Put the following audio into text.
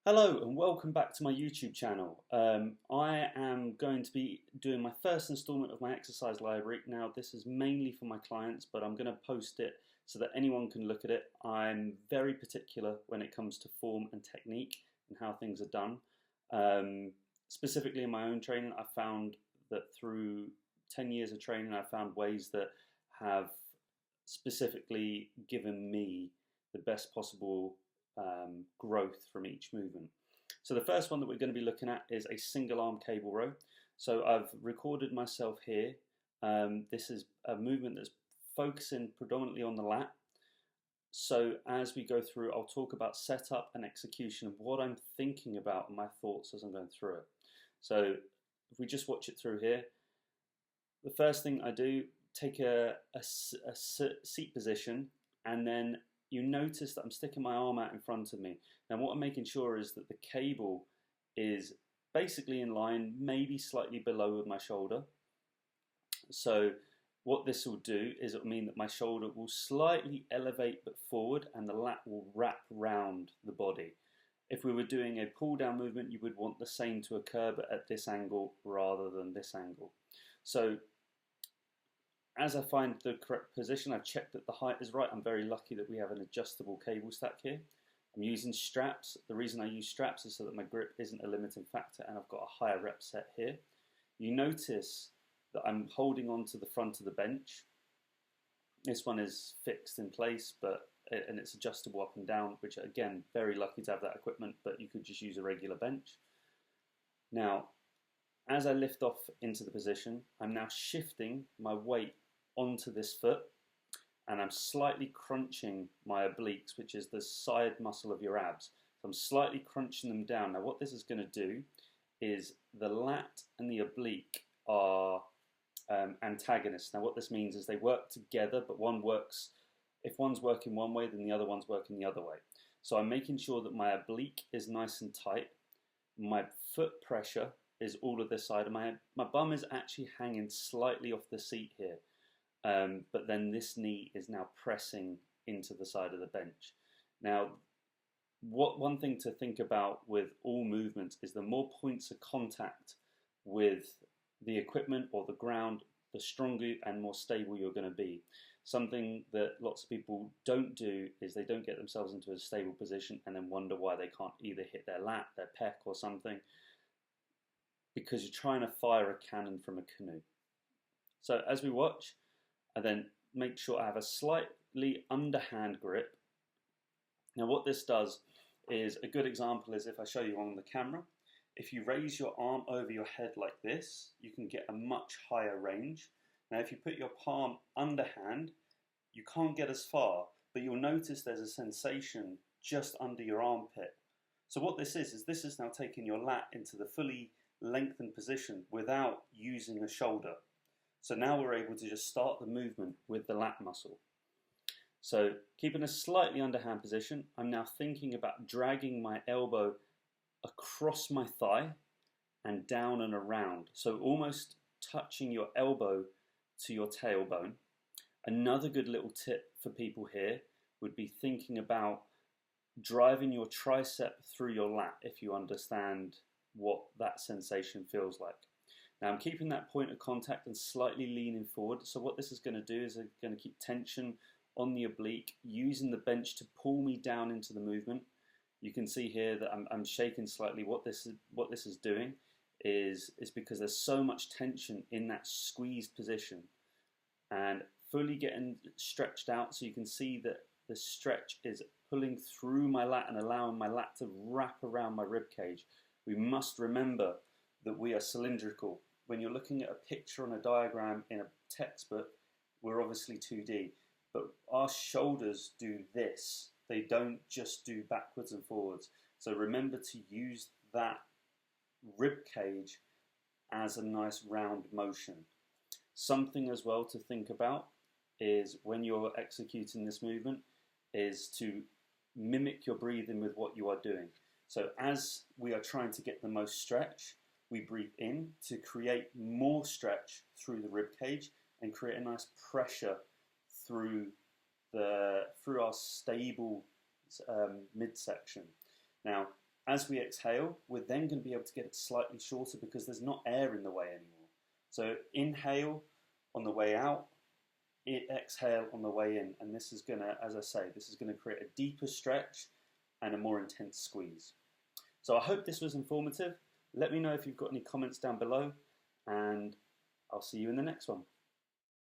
Hello and welcome back to my YouTube channel. I am going to be doing my first installment of my exercise library. Now this is mainly for my clients, but I'm going to post it so that anyone can look at it. I'm very particular when it comes to form and technique and how things are done. Specifically in my own training, I found that through 10 years of training, I found ways that have specifically given me the best possible growth from each movement. So the first one that we're going to be looking at is a single arm cable row. So I've recorded myself here. This is a movement that's focusing predominantly on the lat. So as we go through, I'll talk about setup and execution of what I'm thinking about and my thoughts as I'm going through it. So if we just watch it through here, the first thing I do, take a seat position, and then you notice that I'm sticking my arm out in front of me. Now what I'm making sure is that the cable is basically in line, maybe slightly below my shoulder. So what this will do is it will mean that my shoulder will slightly elevate but forward and the lat will wrap round the body. If we were doing a pull down movement, you would want the same to occur, but at this angle rather than this angle. So as I find the correct position, I've checked that the height is right. I'm very lucky that we have an adjustable cable stack here. I'm using straps. The reason I use straps is so that my grip isn't a limiting factor and I've got a higher rep set here. You notice that I'm holding on to the front of the bench. This one is fixed in place, and it's adjustable up and down, which again, very lucky to have that equipment, but you could just use a regular bench. Now, as I lift off into the position, I'm now shifting my weight onto this foot and I'm slightly crunching my obliques, which is the side muscle of your abs. So I'm slightly crunching them down. Now what this is going to do is the lat and the oblique are antagonists. Now what this means is they work together, but if one's working one way, then the other one's working the other way. So I'm making sure that my oblique is nice and tight. My foot pressure is all of this side of my bum is actually hanging slightly off the seat here, but then this knee is now pressing into the side of the bench. Now one thing to think about with all movements is the more points of contact with the equipment or the ground, the stronger and more stable you're going to be. Something that lots of people don't do is they don't get themselves into a stable position and then wonder why they can't either hit their lat, their pec or something, because you're trying to fire a cannon from a canoe. So as we watch, I then make sure I have a slightly underhand grip. Now what this does is, a good example is if I show you on the camera, if you raise your arm over your head like this, you can get a much higher range. Now if you put your palm underhand, you can't get as far, but you'll notice there's a sensation just under your armpit. So what this is this is now taking your lat into the fully lengthened position without using a shoulder. So now we're able to just start the movement with the lat muscle. So keeping a slightly underhand position, I'm now thinking about dragging my elbow across my thigh and down and around. So almost touching your elbow to your tailbone. Another good little tip for people here would be thinking about driving your tricep through your lat, if you understand what that sensation feels like. Now I'm keeping that point of contact and slightly leaning forward. So what this is going to do is it's going to keep tension on the oblique, using the bench to pull me down into the movement. You can see here that I'm shaking slightly. What this is doing is because there's so much tension in that squeezed position and fully getting stretched out. So you can see that the stretch is pulling through my lat and allowing my lat to wrap around my rib cage. We must remember that we are cylindrical. When you're looking at a picture on a diagram in a textbook, we're obviously 2D, but our shoulders do this. They don't just do backwards and forwards. So remember to use that rib cage as a nice round motion. Something as well to think about is when you're executing this movement is to mimic your breathing with what you are doing. So as we are trying to get the most stretch, we breathe in to create more stretch through the rib cage and create a nice pressure through our stable midsection. Now, as we exhale, we're then going to be able to get it slightly shorter because there's not air in the way anymore. So inhale on the way out, exhale on the way in, and this is going to, as I say, this is going to create a deeper stretch and a more intense squeeze. So I hope this was informative. Let me know if you've got any comments down below, and I'll see you in the next one.